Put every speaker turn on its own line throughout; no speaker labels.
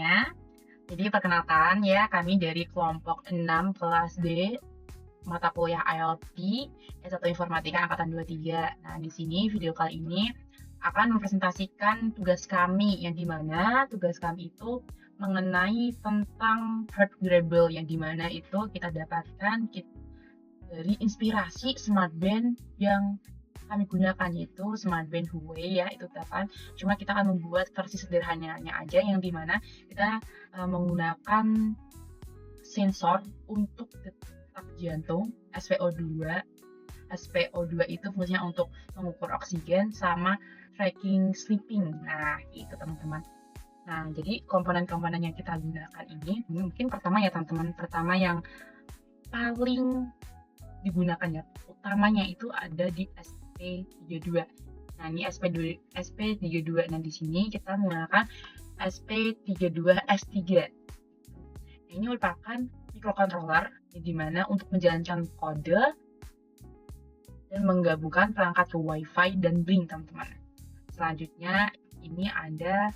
semuanya. Jadi perkenalkan ya, kami dari kelompok 6 kelas D mata kuliah ILP S1 Informatika angkatan 23. Nah, di sini video kali ini akan mempresentasikan tugas kami yang dimana tugas kami itu mengenai tentang heart wearable yang dimana itu kita dapatkan dari inspirasi smart band yang kami gunakan, yaitu smart band Huawei ya, itu dapat. Cuma kita akan membuat versi sederhananya aja yang dimana kita menggunakan sensor untuk detak jantung SpO2. SpO2 itu fungsinya untuk mengukur oksigen sama tracking sleeping. Nah, itu teman-teman. Nah, jadi komponen-komponen yang kita gunakan ini mungkin pertama ya teman-teman, pertama yang paling digunakan ya, utamanya itu ada di SP32. Nah, ini SP32. Nah, di sini kita menggunakan SP32S3. Nah, ini merupakan microcontroller di mana untuk menjalankan kode dan menggabungkan perangkat ke Wi-Fi dan Blink, teman-teman. Selanjutnya, ini ada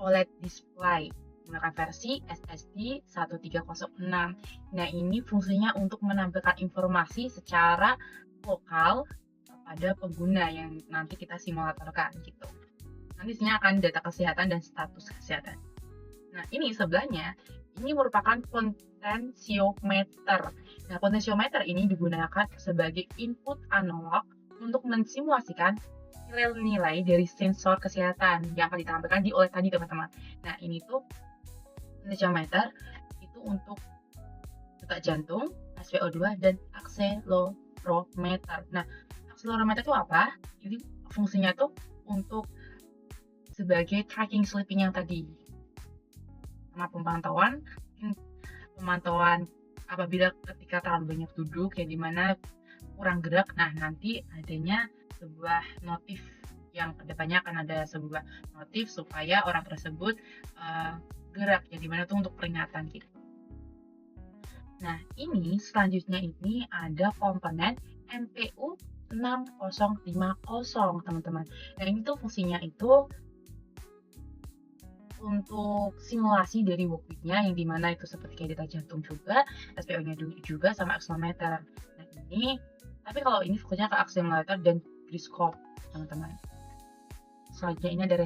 OLED display menggunakan versi SSD 1306. Nah, ini fungsinya untuk menampilkan informasi secara lokal pada pengguna yang nanti kita simulatorkan gitu. Nanti sini akan data kesehatan dan status kesehatan. Nah, ini sebelahnya, ini merupakan potensiometer. Nah, potensiometer ini digunakan sebagai input analog untuk mensimulasikan nilai-nilai dari sensor kesehatan yang akan ditampilkan di OLED tadi, teman-teman. Nah, ini tuh potensiometer itu untuk detak jantung, SpO2, dan akselerometer. Nah, akselerometer itu apa? Jadi fungsinya tuh untuk sebagai tracking sleeping yang tadi, sama pemantauan apabila ketika terlalu banyak duduk ya dimana kurang gerak. Nah, nanti adanya sebuah notif yang kedepannya akan ada sebuah notif supaya orang tersebut gerak ya dimana tuh untuk peringatan gitu. Nah, ini selanjutnya ini ada komponen MPU 6050, teman-teman. Nah, ini tuh fungsinya itu untuk simulasi dari workweek-nya yang dimana itu seperti kayak detak jantung juga, SpO-nya juga sama akselerometer. Nah, ini tapi kalau ini fokusnya ke akselerometer dan gyroscope, teman-teman. Selanjutnya ini ada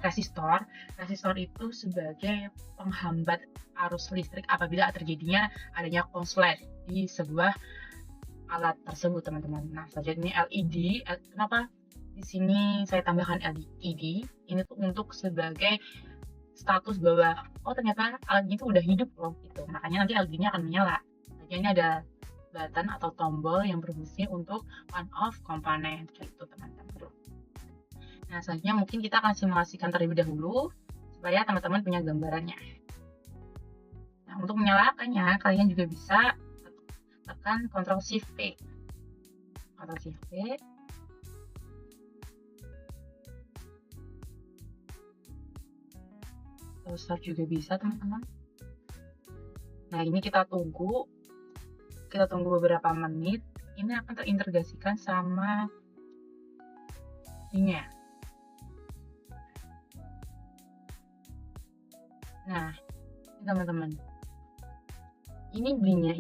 resistor. Resistor itu sebagai penghambat arus listrik apabila terjadinya adanya konslet di sebuah alat tersebut, teman-teman. Nah, selanjutnya LED. Kenapa di sini saya tambahkan LED? Ini tuh untuk sebagai status bahwa oh ternyata LED itu udah hidup loh gitu. Makanya nanti LED-nya akan menyala. Selanjutnya ini ada button atau tombol yang berfungsi untuk on off komponen gitu, teman-teman. Nah, selanjutnya mungkin kita akan simulasikan terlebih dahulu supaya teman-teman punya gambarannya. Nah, untuk menyalakannya kalian juga bisa tekan Ctrl Shift P. Ctrl Shift P. Start juga bisa, teman-teman. Nah, ini kita tunggu beberapa menit. Ini akan terintegrasikan sama ininya. Nah, teman-teman, ini belinya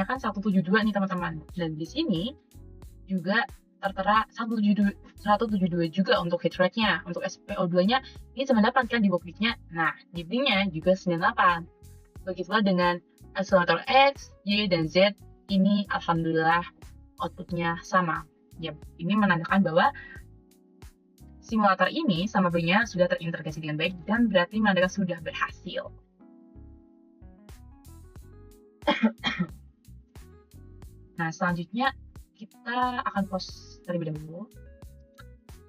kan 172 nih, teman-teman. Dan di sini juga tertera 172 juga untuk heat rate-nya. Untuk SpO2-nya ini 98 kan di workweek-nya. Nah, di belinya juga 98. Begitulah dengan akselerator X, Y, dan Z. Ini alhamdulillah output-nya sama. Ya, ini menandakan bahwa simulator ini sama belinya sudah terintegrasi dengan baik dan berarti menandakan sudah berhasil. Nah, selanjutnya kita akan pause terlebih dahulu.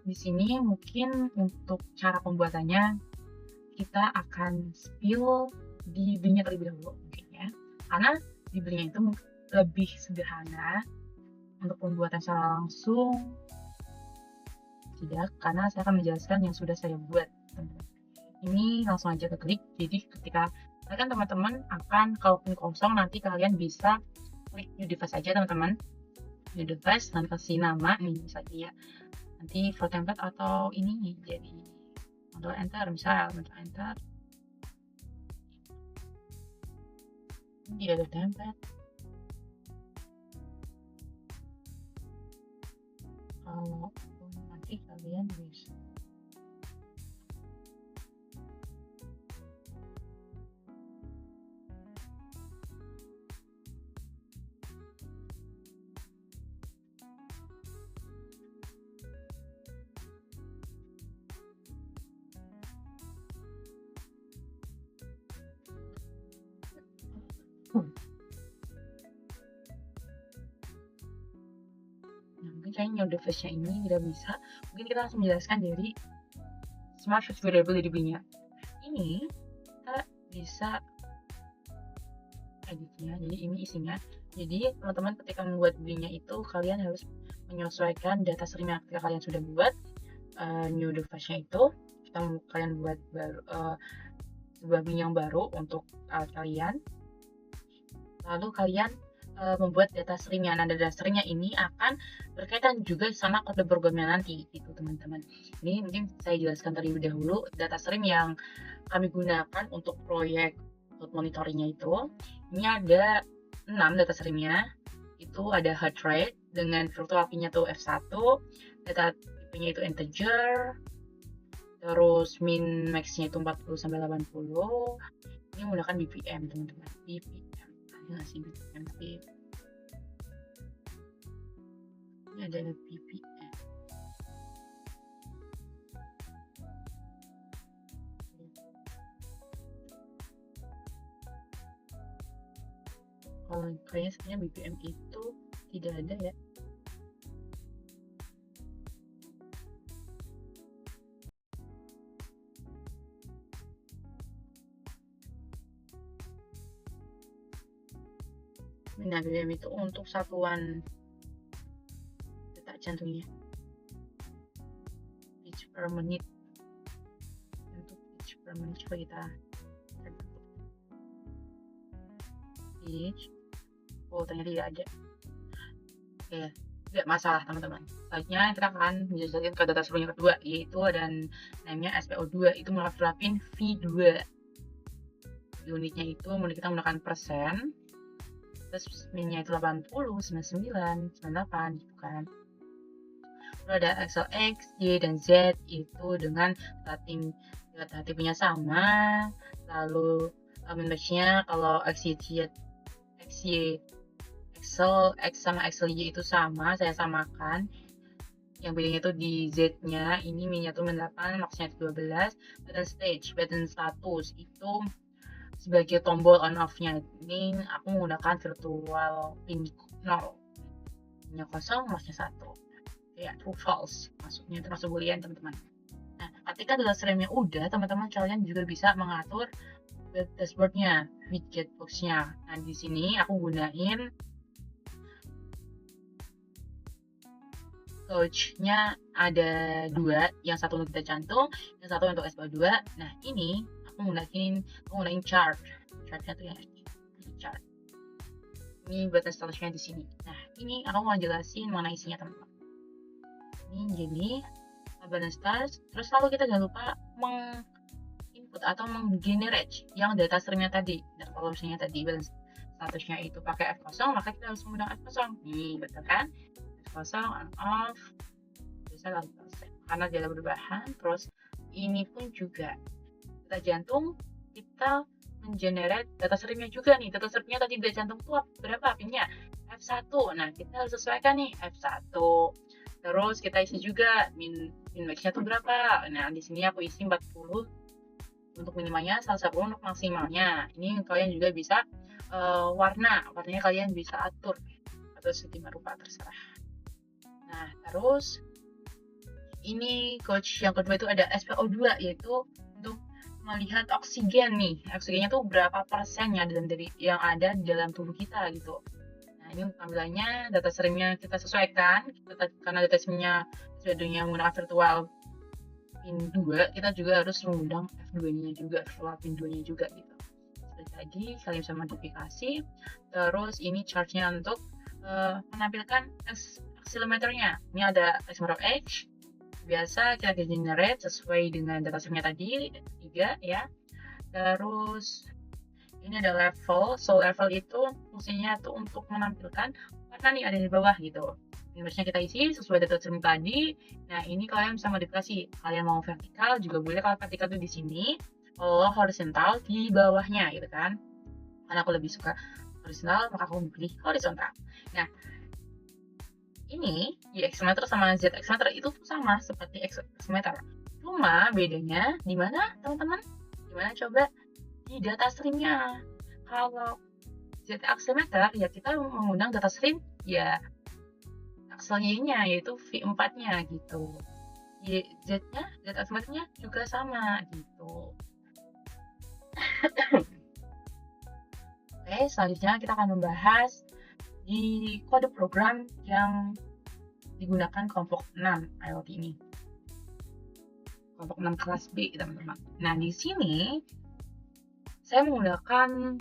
Di sini mungkin untuk cara pembuatannya kita akan spill di belinya terlebih dahulu mungkin ya. Karena di belinya itu lebih sederhana untuk pembuatan secara langsung. Tidak, karena saya akan menjelaskan yang sudah saya buat. Ini langsung aja ke klik. Jadi ketika kalian teman-teman akan kalaupun kosong nanti kalian bisa klik new device aja, teman-teman. New device dan kasih nama nih misalnya ya nanti for template atau ini jadi control enter, misal control enter ini ada template. Kalau nanti kalian bisa mungkin kayaknya udah versi ini tidak bisa. Mungkin kita langsung menjelaskan dari Smart Shoes Wearable edisinya. Ini kita bisa editnya, jadi ini isinya. Jadi teman-teman ketika membuat belinya itu kalian harus menyesuaikan data streaming ketika kalian sudah buat new device-nya itu. Kalian buat baru sebuah beli yang baru untuk kalian. Lalu kalian membuat data stringnya. Nah, data stringnya ini akan berkaitan juga sama kode programnya nanti, gitu teman-teman. Ini mungkin saya jelaskan terlebih dahulu data string yang kami gunakan untuk proyek monitoringnya itu. Ini ada 6 data stringnya. Itu ada heart rate dengan virtual p-nya tuh F1, data tipenya itu integer, terus min max-nya itu 40 sampai 80. Ini menggunakan BPM teman-teman. BPM ngasih BPM sih. Ini ada BPM. Kalau kayaknya sebenarnya BPM itu tidak ada ya. Nah, BPM itu untuk satuan detak jantungnya, beats per menit. Untuk beats per menit coba kita beats. Oh, ternyata tidak ada. Oke, tidak masalah teman-teman. Selanjutnya kita akan menjelaskan ke data seluruhnya kedua, yaitu dan namanya SPO2. Itu menerapkan V2. Unitnya itu kita menggunakan persen, terus minnya itu 80, 99, 98 gitu kan. Lalu ada Excel X, Y, dan Z itu dengan data tipenya sama. Lalu min-max-nya kalau X, Y, Excel X sama Excel Y itu sama, saya samakan. Yang bedanya itu di Z-nya, ini minnya tuh 8, max-nya itu 12. Button status itu sebagai tombol on off-nya. Ini aku menggunakan virtual pin 0. Minnya kosong, max-nya 1. Ya, true false. Maksudnya itu masuk boolean, teman-teman. Nah, ketika data stream-nya udah, teman-teman kalian juga bisa mengatur dashboard-nya, widget box-nya. Nah, di sini aku gunain coach-nya ada 2, yang satu untuk data jantung, yang satu untuk SPO2. Nah, ini aku gunain chart-nya tuh yang chart. Ini button statusnya di sini. Nah, ini aku mau jelasin mana isinya, teman-teman. Ini jadi button status, terus lalu kita jangan lupa input atau menggenerate yang data streamnya tadi. Dan kalau misalnya tadi button statusnya itu pakai F0, maka kita harus menggunakan F0. Nih, betul kan? F0 on off bisa 8% karena dia ada perubahan. Terus ini pun juga data jantung, kita mengenerate data streamnya juga nih. Data streamnya tadi data jantung tuh berapa pinnya? F1. Nah, kita harus sesuaikan nih F1. Terus kita isi juga min max-nya tuh berapa. Nah, di sini aku isi 40 untuk minimalnya, 110 untuk maksimalnya. Ini kalian juga bisa warnanya kalian bisa atur atau segimana rupa terserah. Nah, terus ini coach yang kedua itu ada SPO2, yaitu untuk melihat oksigen nih. Oksigennya tuh berapa persennya dari yang ada di dalam tubuh kita gitu. Nah, ini tampilannya data streamnya kita sesuaikan. Karena data streamnya sebenarnya menggunakan virtual pin 2, kita juga harus mengundang F2-nya juga, virtual pin 2-nya juga gitu. Seperti tadi, kalian bisa modifikasi. Terus ini chart-nya untuk menampilkan accelerometernya. Ini ada accelerometer H, biasa kita generate sesuai dengan data streamnya tadi 3 ya. Terus ini ada level. So level itu fungsinya tuh untuk menampilkan warna nih ada di bawah gitu. Image-nya kita isi sesuai data stream tadi. Nah, ini kalian bisa modifikasi. Kalian mau vertikal juga boleh. Kalau vertikal tuh di sini, kalau horizontal di bawahnya gitu kan. Karena aku lebih suka horizontal, maka aku pilih horizontal. Nah, ini di Xmeter sama Z Xmeter itu tuh sama seperti Xmeter. Cuma bedanya di mana, teman-teman? Di mana coba? Di data streamnya. Kalau Z Xmeter ya kita mengundang data stream ya aksel Y-nya yaitu V4-nya gitu. Z-nya, Z Xmeter-nya juga sama gitu. Oke, selanjutnya kita akan membahas di kode program yang digunakan kelompok 6 IoT ini. Kelompok 6 kelas B, teman-teman. Nah, di sini saya menggunakan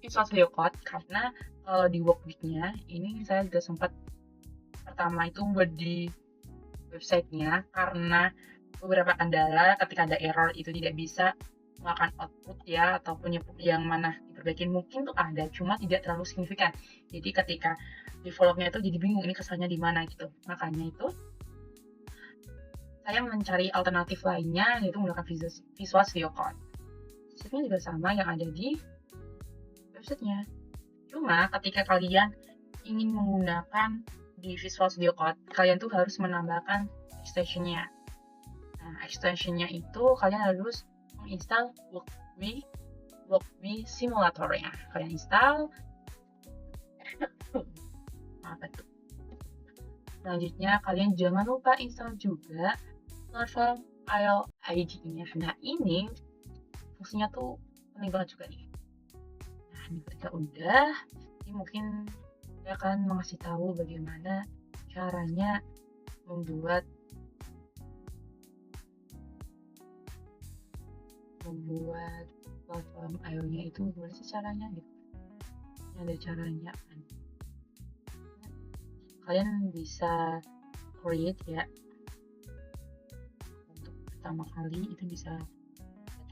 Visual Studio Code karena di workbook-nya ini saya juga sempat pertama itu buat di websitenya karena beberapa kendala ketika ada error itu tidak bisa melakukan output ya ataupun yang mana diperbaiki mungkin tuh ada cuma tidak terlalu signifikan. Jadi ketika developnya itu jadi bingung ini kesannya di mana gitu. Makanya itu saya mencari alternatif lainnya yaitu menggunakan Visual Studio Code. Sistemnya juga sama yang ada di websitenya. Cuma ketika kalian ingin menggunakan di Visual Studio Code, kalian tuh harus menambahkan extension-nya. Nah, extension-nya itu kalian harus menginstal Workbee Simulator-nya. Kalian install. Apa tuh? Selanjutnya, kalian jangan lupa install juga platform ID-nya. Nah, ini fungsinya tuh penting banget juga nih. Nah, ini ketika udah, ini mungkin saya akan mengasih tahu bagaimana caranya membuat platform IO-nya itu gimana sih caranya gitu. Ini ada caranya kan. Kalian bisa create ya. Untuk pertama kali itu bisa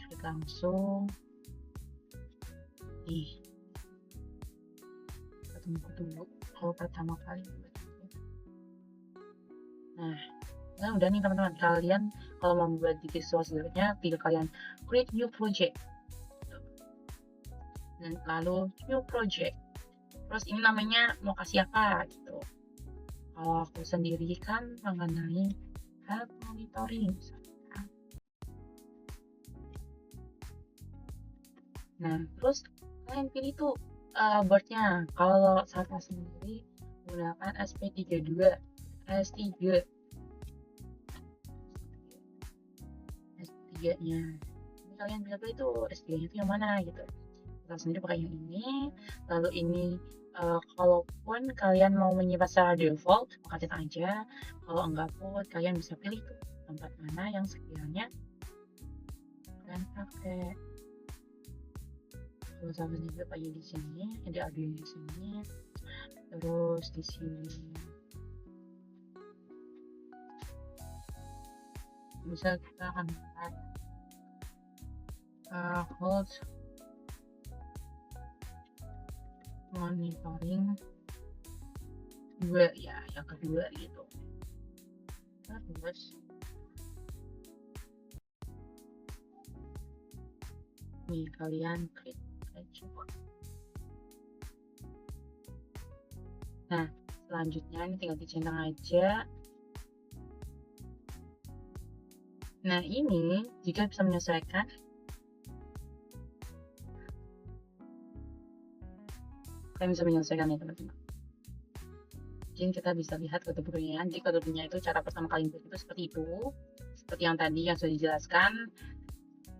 klik langsung. Tunggu dulu kalau pertama kali. Nah, udah nih teman-teman, kalian kalau mau membuat di Visual Studio-nya tinggal kalian create new project dan lalu new project, terus ini namanya mau kasih apa gitu. Kalau aku sendiri kan mengenai health monitoring misalnya. Nah, terus kalian pilih tuh boardnya. Kalau saya sendiri menggunakan SP32 S3 S3-nya. Ini kalian bisa pilih tuh S3-nya itu yang mana gitu. Kita sendiri pakai yang ini. Lalu ini kalaupun kalian mau menyimpan secara default, maka cetak aja. Kalau enggak pun kalian bisa pilih tuh tempat mana yang sekiranya kalian pakai. Kalau sama juga pakai di sini, ada audio di sini. Terus di sini bisa kita akan lihat hold monitoring 2 ya, yang kedua gitu. Terus nih kalian klik aja. Nah, selanjutnya ini tinggal dicentang aja. Nah, ini jika bisa menyesuaikan, kalian bisa menyelesaikan ya teman-teman. Mungkin kita bisa lihat kode bukunya. Jadi kode bukunya itu cara pertama kali input itu seperti itu, seperti yang tadi yang sudah dijelaskan.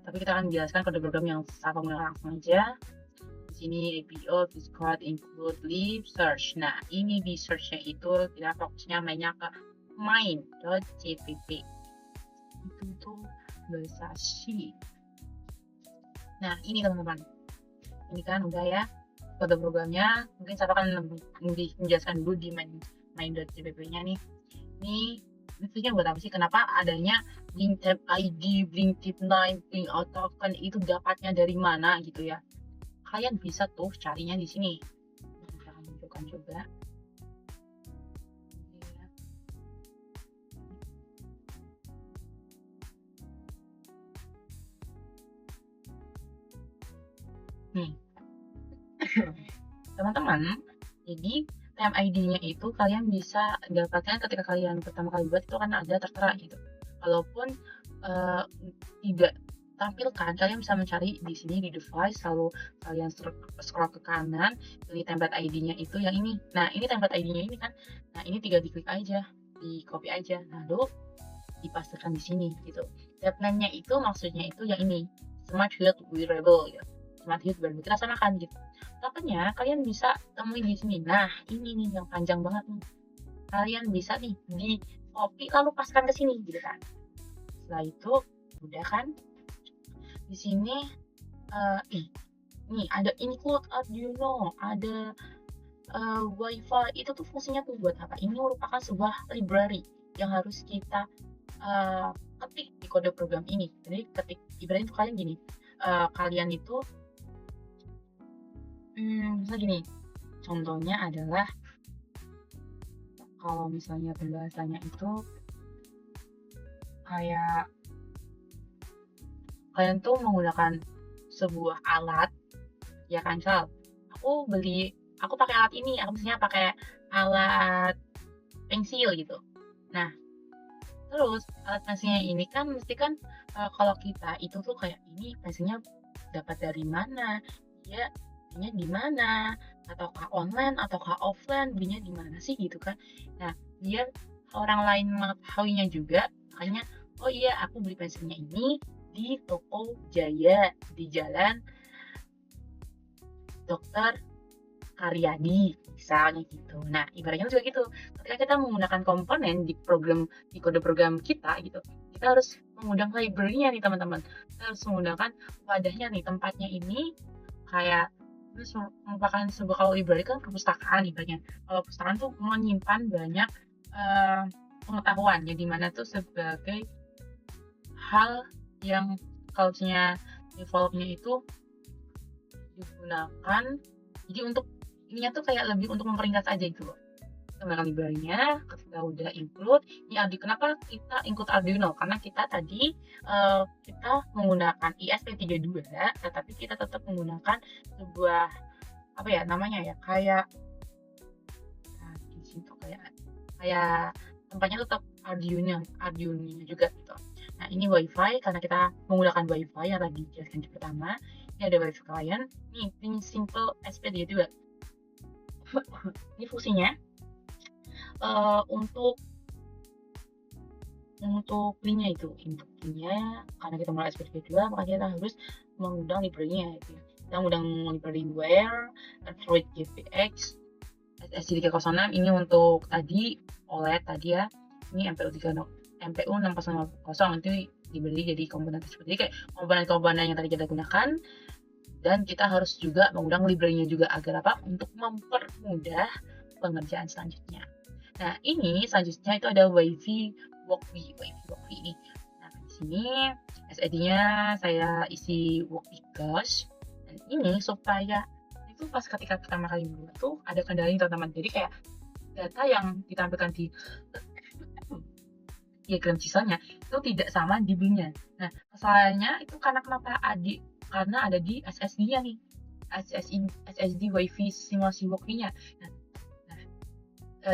Tapi kita akan menjelaskan kode program yang sama langsung aja. Di sini APO, Discord, include, leave, search. Nah, ini di search-nya itu kita fokusnya mainnya ke main.cpp. Itu tuh bahasa C. Nah, ini teman-teman. Ini kan udah ya kode programnya. Mungkin saya akan lebih menjelaskan dulu di main.cpp-nya nih. Ini Fungsinya buat apa sih? Kenapa adanya link tab ID, link tip 9, link token itu dapatnya dari mana gitu ya? Kalian bisa tuh carinya di sini. Bisa tunjukkan juga. Nih, teman-teman, jadi time ID-nya itu kalian bisa dapatkan ketika kalian pertama kali buat itu kan ada tertera gitu. Walaupun tidak tampilkan, kalian bisa mencari di sini di device, lalu kalian scroll ke kanan, pilih template ID-nya itu yang ini. Nah, ini template ID-nya ini kan. Nah, ini tinggal diklik aja, di copy aja, lalu dipastekan di sini gitu. Tagline-nya itu maksudnya itu yang ini, Smart Health Wearable ya. Smart Health Wearable kita samakan gitu. Tokennya kalian bisa temuin di sini. Nah, ini nih yang panjang banget nih. Kalian bisa nih di copy lalu paskan ke sini gitu kan. Setelah itu udah kan di sini nih ada include Arduino, ada Wi-Fi. Itu tuh fungsinya tuh buat apa? Ini merupakan sebuah library yang harus kita ketik di kode program ini. Jadi ketik ibaratnya tuh kalian gini, kalian itu bisa gini. Contohnya adalah kalau misalnya pembahasannya itu kayak kalian tuh menggunakan sebuah alat, ya kan, Sal? Aku pakai alat ini, aku misalnya pakai alat pensil gitu. Nah, terus alat pensilnya ini kan mesti kan kalau kita itu tuh kayak ini pensilnya dapat dari mana, dia belinya di mana, ataukah online ataukah offline, belinya di mana sih gitu kan. Nah, biar orang lain mengetahuinya juga, makanya oh iya aku beli pensilnya ini di toko Jaya di Jalan Dokter Karyadi misalnya gitu. Nah, ibaratnya juga gitu. Ketika kita menggunakan komponen di kode program kita gitu, kita harus menggunakan library-nya nih teman-teman. Kita harus menggunakan wadahnya nih, tempatnya ini kayak terus merupakan sebuah, kalau library kan perpustakaan ibaratnya. Kalau perpustakaan tuh menyimpan banyak pengetahuan, ya dimana tuh sebagai hal yang kalau misalnya developnya itu digunakan jadi untuk ininya tuh kayak lebih untuk memperingkas aja gitu loh. Kita menggunakan library-nya, ketika udah include, ini kenapa kita include Arduino? Karena kita tadi kita menggunakan ESP32, tetapi kita tetap menggunakan sebuah apa ya namanya ya kayak di situ kayak tempatnya tetap Arduino juga gitu. Nah, ini WiFi karena kita menggunakan WiFi yang tadi dijelaskan di pertama. Ini ada WiFi client. Nih, ini simple SP32. Ini fungsinya untuk linknya itu, untuk linknya karena kita mulai SP32 maka kita harus mengundang library-nya gitu. Kita mengundang library where, Android GPX, SSD306 ini untuk tadi OLED tadi ya. Ini MPU 650 itu dibeli jadi komponen tersebut. Jadi kayak komponen-komponen yang tadi kita gunakan, dan kita harus juga mengundang library-nya juga agar apa? Untuk mempermudah pengerjaan selanjutnya. Nah, ini selanjutnya itu ada WiFi Walkbee ini. Nah, di sini SID-nya saya isi Walkbee Cache. Dan ini supaya itu pas ketika pertama kali buat tuh ada kendali teman-teman. Jadi kayak data yang ditampilkan di diagram sisanya itu tidak sama di bin-nya. Nah, kesalahannya itu karena kenapa karena ada di SSD-nya nih. SSD WiFi simulasi Walkbee-nya. Nah,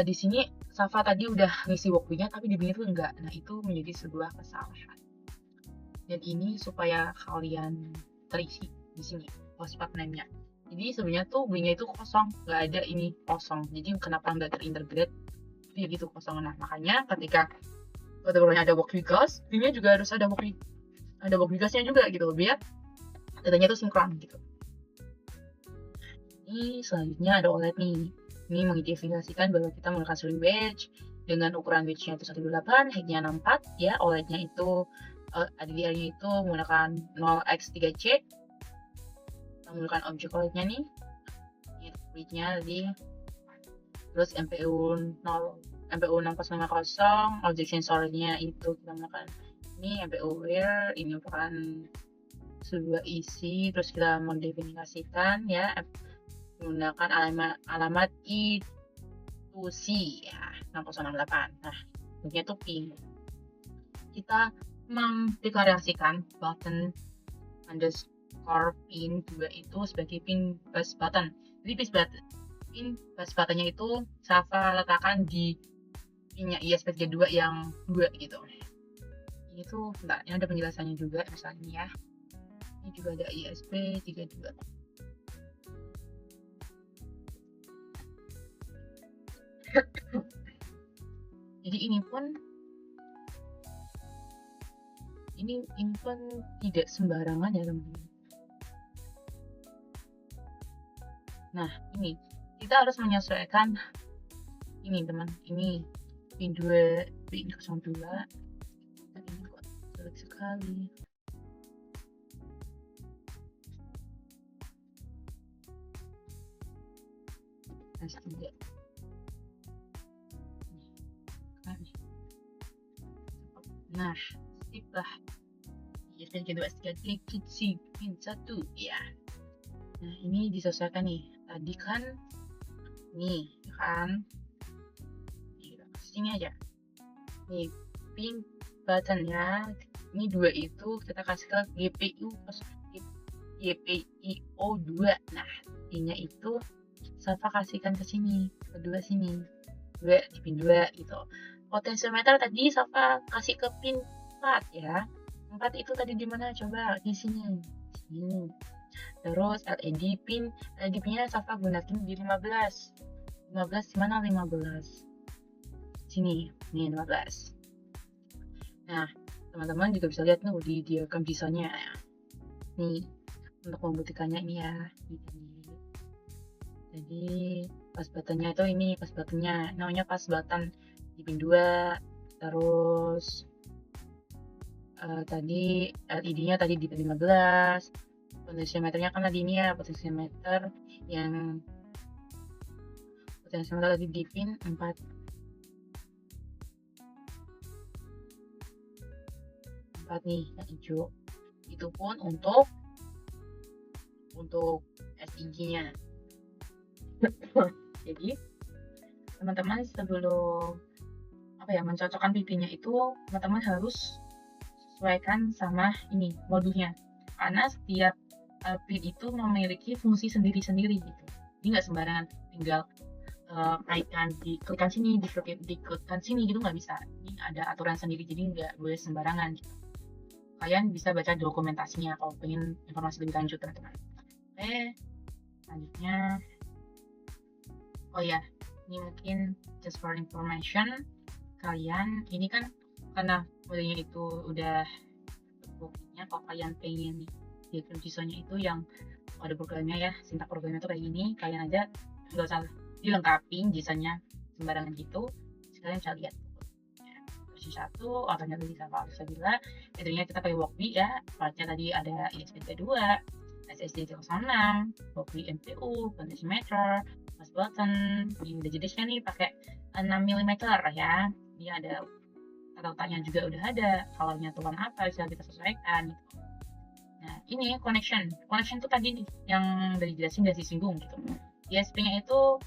di sini Safa tadi udah ngisi Walkbee-nya tapi di bin itu enggak. Nah, itu menjadi sebuah kesalahan. Dan ini supaya kalian terisi di sini hotspot name-nya. Jadi sebenarnya tuh bin-nya itu kosong, nggak ada ini kosong. Jadi kenapa nggak terintegrate? Dia gitu kosong. Nah, makanya ketika kebetulan ada Walkbee Cache, bin-nya juga harus ada Walkbee Cache-nya juga gitu biar datanya tuh sinkron gitu. Ini selanjutnya ada OLED nih. Ini mengidentifikasikan bahwa kita menggunakan seri wedge dengan ukuran wedge-nya itu 128, height-nya 64 ya. OLED-nya itu ADDR-nya itu menggunakan 0x3C. Kita menggunakan objek OLED-nya nih. Ini width-nya tadi. Terus MPU MPU 6050 objection storage-nya itu kita menggunakan ini MPU where, ini merupakan sebuah isi, terus kita mendefinisikan ya menggunakan alamat I2C ya 6068. Nah, bentuknya itu ping. Kita mendeklarasikan button underscore pin 2 itu sebagai pin bus button. Jadi pin bus buttonnya itu Safa letakkan di pinnya ISP32 yang 2 gitu. Ini tuh bentar, ini ada penjelasannya juga misalnya ya. Ini juga ada ISP32. Jadi ini pun tidak sembarangan ya teman-teman. Nah, ini kita harus menyesuaikan ini teman, ini pin 2 pin 02. Dan ini kok sulit sekali. Tes 3. Nah, sip lah. Pin kedua 3 klik si pin 1 ya. Nah, ini disesuaikan nih. Tadi kan nih kan sini aja. Nih pin button ya. Ini 2 itu kita kasih ke GPIO 2. Nah, ini itu Safa kasihkan ke sini, kedua sini. 2 di pin 2 gitu. Potensiometer tadi Safa kasih ke pin 4 ya. 4 itu tadi di mana coba? Di sini. Sini. Terus LED pinnya Safa gunakan di 15. 15 di mana 15? Sini. Nih 15. Nah, teman-teman juga bisa lihat nih di diagram desainnya ya. Nih, untuk membuktikannya ini ya. Jadi pas buttonnya itu ini pas buttonnya namanya pas button di pin 2. Terus tadi LED-nya tadi di pin 15. Potensiometernya kan tadi ini ya potensiometer tadi di pin 4. 4 nih yang hijau. Itu pun untuk SIG-nya. Jadi teman-teman sebelum mencocokkan pipinya itu teman-teman harus sesuaikan sama ini modulnya, karena setiap pin itu memiliki fungsi sendiri-sendiri gitu. Jadi nggak sembarangan tinggal kaitkan diklikkan sini, diklikkan sini gitu, nggak bisa. Ini ada aturan sendiri, jadi nggak boleh sembarangan gitu. Kalian bisa baca dokumentasinya kalau pengen informasi lebih lanjut teman-teman. Oke, selanjutnya oh ya, ini mungkin just for information kalian, ini kan karena modelnya itu udah buktinya, kalau kalian pengen diagram desainnya itu yang ada programnya ya, sintak programnya tuh kayak gini, kalian aja nggak usah dilengkapi desainnya sembarangan gitu, sekalian bisa lihat ya, versi 1 autonya tadi sama Alsabila, intinya kita pakai Walkbee ya, partnya tadi ada ISP2, SSD 306, Walkbee MPU, potensiometer, pas button, di jenisnya nih pakai 6 mm ya. Ini ada kata-katanya juga udah ada, kalau nyatuan apa bisa kita sesuaikan gitu. Nah, ini connection tuh tadi nih yang udah dijelasin, udah disinggung gitu. ISP-nya itu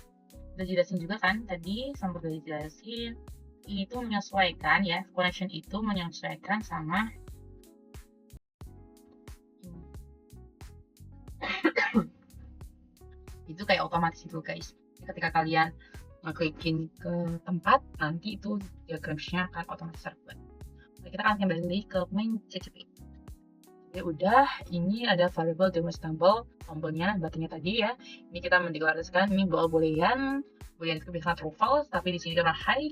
udah dijelasin juga kan tadi, sampai udah dijelasin. Ini tuh menyesuaikan ya, connection itu menyesuaikan sama itu kayak otomatis itu guys. Ketika kalian ngeklikin ke tempat, nanti itu diagramnya akan otomatis terbuat. Oke, kita akan kembali ke main CCP. Oke, udah, ini ada variable demonstrable tombolnya, buttonnya tadi ya. Ini kita mendeklarasikan ini boolean itu biasanya true false, tapi di sini karena high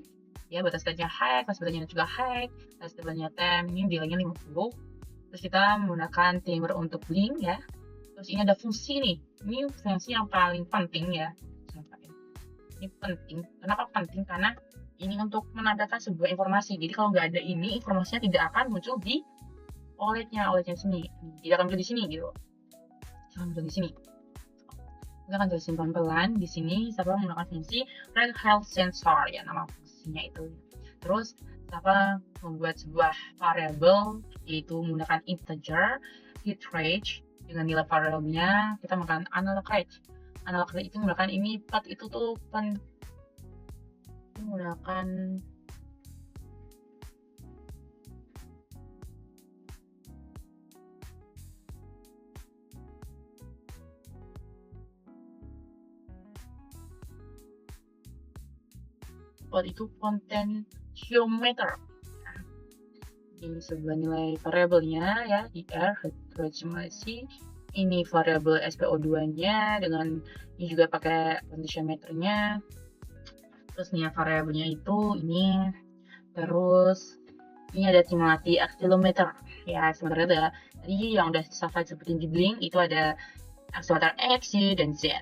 ya, batas datanya high, kelas buttonnya juga high, kelas datanya temp, ini nilainya 50. Terus kita menggunakan timer untuk link ya. Terus ini ada fungsi nih, ini fungsi yang paling penting ya. Ini penting, kenapa penting? Karena ini untuk menandakan sebuah informasi. Jadi kalau nggak ada ini, informasinya tidak akan muncul di OLED-nya sini. Tidak akan muncul di sini gitu. Akan muncul di sini. Kita akan jelasin pelan-pelan. Di sini saya menggunakan fungsi Red Health Sensor ya, nama fungsi fungsinya itu. Terus apa membuat sebuah variable yaitu menggunakan integer heat rate dengan nilai variabelnya kita menggunakan analog rate. Analog rate itu menggunakan ini part itu tuh menggunakan itu potentiometer. Ini sebuah nilai variabelnya ya, IR, heat simulasi. Ini variabel SPO2-nya dengan ini juga pakai potentiometernya. Terus nih variabelnya itu ini. Terus ini ada simulasi accelerometer. Ya, sebenarnya ada tadi yang udah Safa sebutin di Blink itu ada akselerator X, Y, dan Z.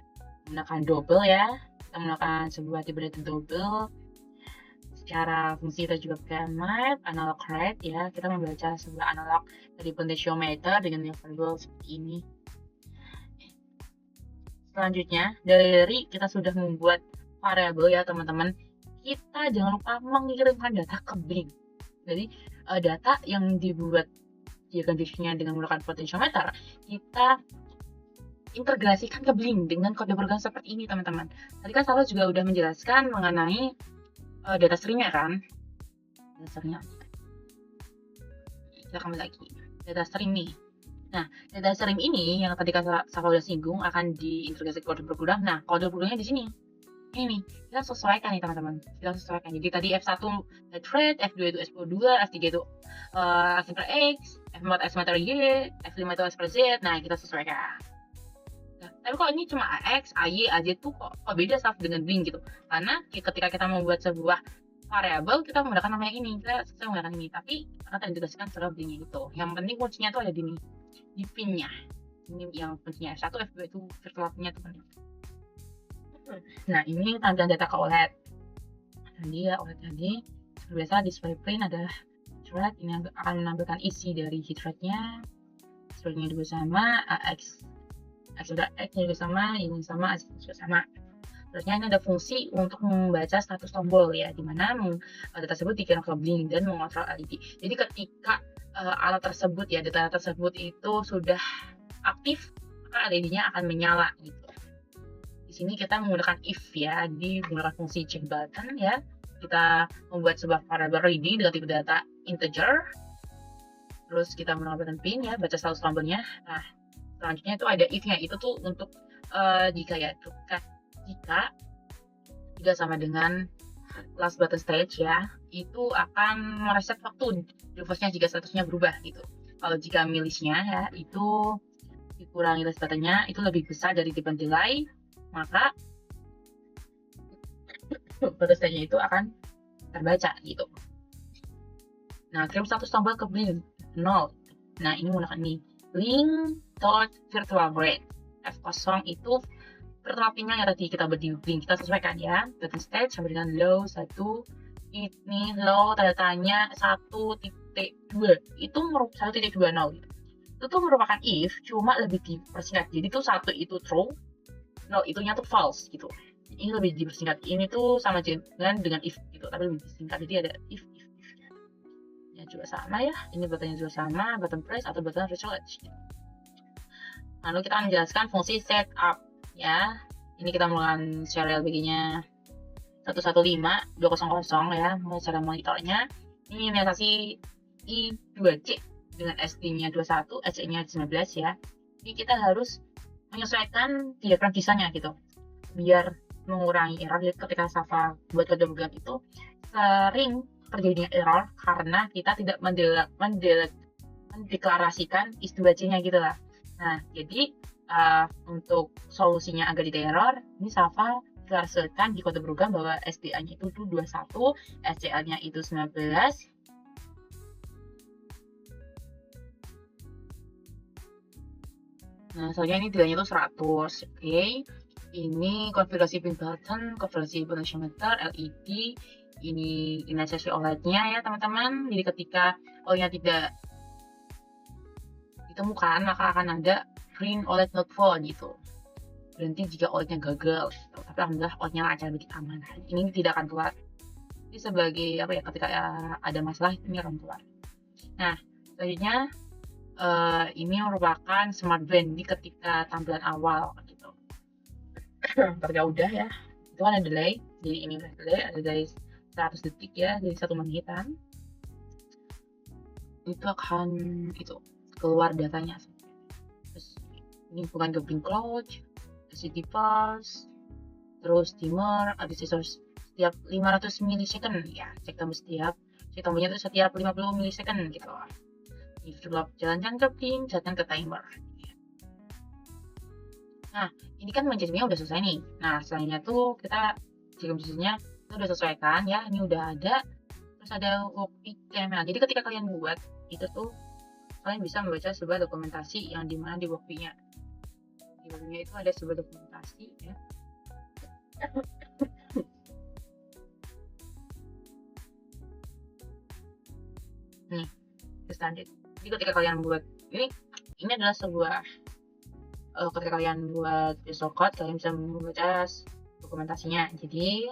Menggunakan double ya. Kita menggunakan sebuah tipe double. Secara fungsi kita juga pakai map, analog rate ya. Kita membaca sebuah analog dari potentiometer dengan variabel seperti ini. Selanjutnya, dari kita sudah membuat variabel ya teman-teman, kita jangan lupa mengirimkan data ke Blink. Jadi data yang dibuat conditionnya dengan menggunakan potentiometer, kita integrasikan ke Blink dengan kode program seperti ini teman-teman. Tadi kan Salah juga udah menjelaskan mengenai data streamnya kan. Data streamnya. Kita kembali lagi. Data stream nih. Nah, data stream ini yang tadi Safa udah singgung akan diintegrasi ke kode program. Nah, kode programnya di sini. Ini nih, kita sesuaikan nih teman-teman. Kita sesuaikan. Jadi tadi F1 head rate, F2 itu SPO2, F3 itu akselerator X, F4 akselerator Y, F5 itu akselerator Z. Nah, kita sesuaikan. Nah, tapi kok ini cuma AX, AY, AZ tuh kok beda dengan Blink gitu. Karena ketika kita membuat sebuah variabel, kita menggunakan namanya ini. Kita menggunakan ini. Tapi karena terintegrasikan secara Blink gitu. Yang penting kuncinya tuh ada di pin-nya. Ini yang kuncinya F1, F2 itu virtual pin-nya tuh penting. Nah, ini tampilan data ke OLED. Tadi ya, OLED tadi biasa display plane ada thread. Ini akan menampilkan isi dari heat rate-nya. Thread-nya juga sama, AX sudah X-nya juga sama, ini sama, AX juga sama. Terusnya ini ada fungsi untuk membaca status tombol ya, dimana data tersebut dikirim ke Blink dan mengontrol LED. Jadi ketika alat tersebut ya, data tersebut itu sudah aktif, maka LED-nya akan menyala gitu. Di sini kita menggunakan if ya, jadi menggunakan fungsi check button ya. Kita membuat sebuah variable ready dengan tipe data integer. Terus kita menggunakan pin ya, baca status tombolnya. Nah, selanjutnya itu ada if-nya. Itu tuh untuk jika tidak sama dengan last button stage ya, itu akan mereset waktu reverse-nya jika statusnya berubah gitu. Kalau jika milisnya ya, itu dikurangi last button-nya, itu lebih besar dari tipe delay, maka button stage-nya itu akan terbaca gitu. Nah, kirim status tombol ke Blink 0. Nah, ini menggunakan ini Blink.virtualBreak. F0 itu virtual pin yang tadi kita beri Blink, kita sesuaikan ya. Button stage sama dengan low 1. Ini low tanda tanya 1.2. Itu merupakan 1.20 gitu. Itu tuh merupakan if, cuma lebih dipersingkat. Jadi tuh 1 itu true, 0 itunya tuh false gitu. Ini lebih dipersingkat. Ini tuh sama dengan if gitu, tapi lebih disingkat. Jadi ada if. Ya juga sama ya. Ini buttonnya juga sama, button press atau button result. Lalu kita akan menjelaskan fungsi setup ya. Ini kita menggunakan serial begininya 115200 ya, cara monitornya. Ini inisialisasi I2C dengan SD-nya 21, SC-nya 19 ya. Jadi kita harus menyesuaikan diagram desainnya gitu, biar mengurangi error. Jadi ketika Safa buat kode program itu sering terjadinya error karena kita tidak mendeklarasikan I2C-nya gitu lah. Nah, jadi untuk solusinya agar tidak error, ini Safa deklarasikan di kode program bahwa SDA-nya itu 21, SCA-nya itu 19. Nah, soalnya ini nilainya itu 100. Oke. Ini konfigurasi pin button, konfigurasi potentiometer, LED. Ini inisialisasi OLED-nya ya, teman-teman. Jadi ketika OLED-nya tidak ditemukan, maka akan ada green OLED not found gitu. Berhenti jika OLED-nya gagal. Tapi alhamdulillah OLED-nya lancar, begitu aman. Ini tidak akan telat. Jadi sebagai apa ya, ketika ada masalah ini akan keluar. Nah, selanjutnya ini merupakan smart band di ketika tampilan awal gitu. Ketika udah ya, itu kan ada delay. Jadi ini ada delay 100 detik ya, jadi 1 menitan. Itu akan itu keluar datanya. Terus ini bukan Goblin Cloud, LCD Pulse, terus dimmer, ada sensor setiap 500 milisecond ya, cek tombolnya itu setiap 50 milisecond gitu. Ini jalankan ke pin, jalankan ke timer. Nah, ini kan manajemennya udah selesai nih. Nah, selanjutnya tuh kita jika posisinya itu udah sesuaikan ya, ini udah ada. Terus ada workflow KML. Jadi ketika kalian buat itu tuh kalian bisa membaca sebuah dokumentasi yang dimana di workflow-nya. Di workflow-nya itu ada sebuah dokumentasi ya. Nih, standar. Jadi ketika kalian buat ini adalah sebuah ketika kalian buat visual code, kalian bisa membaca dokumentasinya. Jadi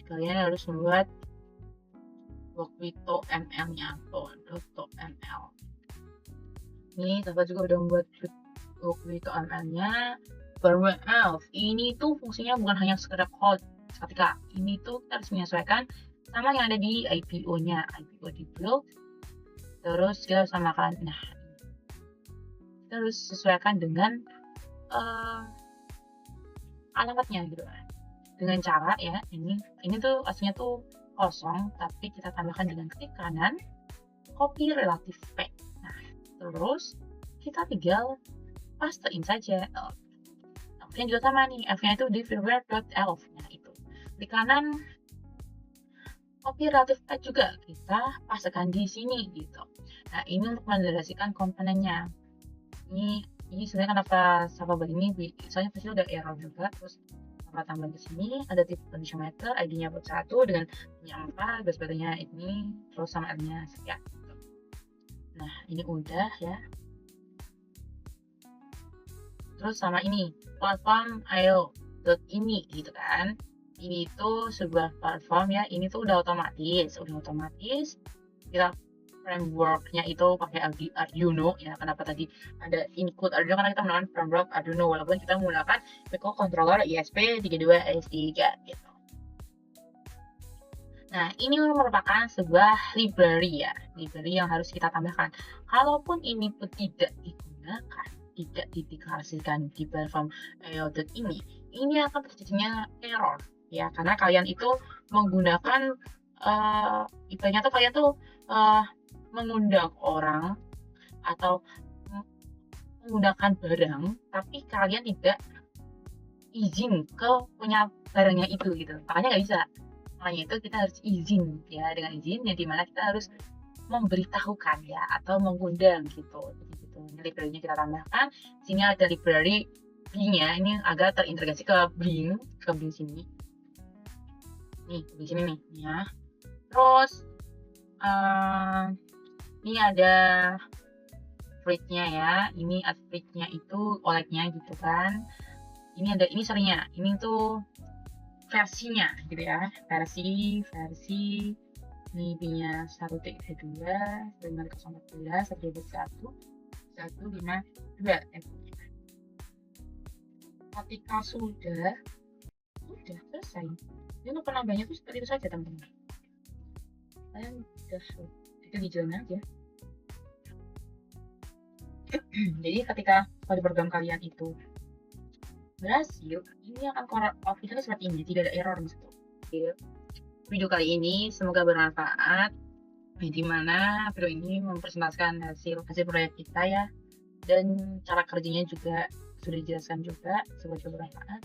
kalian harus membuat workflow ML-nya .ml. Ini sahabat juga udah membuat workflow ML-nya. Elf ini tuh fungsinya bukan hanya sekedar code. Ketika ini tuh kita harus menyesuaikan sama yang ada di IPO-nya, IPO di build. Terus kita samakan. Nah, kita harus sesuaikan dengan alamatnya gitu kan. Dengan cara ya, ini tuh aslinya tuh kosong, tapi kita tambahkan dengan klik kanan, copy relative path. Nah, terus kita tinggal pastein saja. F-nya juga sama nih, F-nya itu di firmware.elf. Nah, itu di kanan copy relative path juga kita pastekan di sini gitu. Nah, ini untuk mendelegasikan komponennya. Ini sebenarnya kenapa Sapa ini soalnya pasti ada error juga. Terus apa tambah di sini ada tipe potentiometer, ID-nya buat 1 dengan yang 4, base battery-nya ini, terus sama R-nya sekian. Nah, ini udah ya. Terus sama ini platform IO.ini gitu kan. Ini tuh sebuah platform ya, ini tuh udah otomatis. Kita framework-nya itu pakai Arduino ya. Kenapa tadi ada include Arduino? Karena kita menggunakan framework Arduino walaupun kita menggunakan microcontroller ESP32S3 gitu. Nah, ini merupakan sebuah library ya, library yang harus kita tambahkan. Kalaupun ini pun tidak digunakan, tidak dideklarasikan di platform ini akan terjadinya error ya, karena kalian itu menggunakan ibaratnya tuh kalian tuh mengundang orang atau menggunakan barang tapi kalian tidak izin ke punya barangnya itu gitu, makanya nggak bisa. Makanya itu kita harus izin ya, dengan izin yang dimana kita harus memberitahukan ya atau mengundang gitu. Ini library-nya kita tambahkan. Sini ada library Bing-nya, ini agak terintegrasi ke Bing sini. Nih di sini nih ya. Terus ini ada fridge-nya ya. Ini fridge-nya itu OLED-nya gitu kan. Ini serinya. Ini tuh versinya gitu ya. Versi ini B-nya 1.2, 5014, 1.1, 1.5.2. Ketika sudah selesai, ini untuk penambahnya tuh seperti itu saja teman-teman. Kalian udah itu di jalan aja. Jadi ketika pada program kalian itu berhasil, ini akan keluar outputnya seperti ini, tidak ada error gitu. Video kali ini semoga bermanfaat, di mana video ini mempresentasikan hasil proyek kita ya, dan cara kerjanya juga sudah dijelaskan juga, semoga bermanfaat.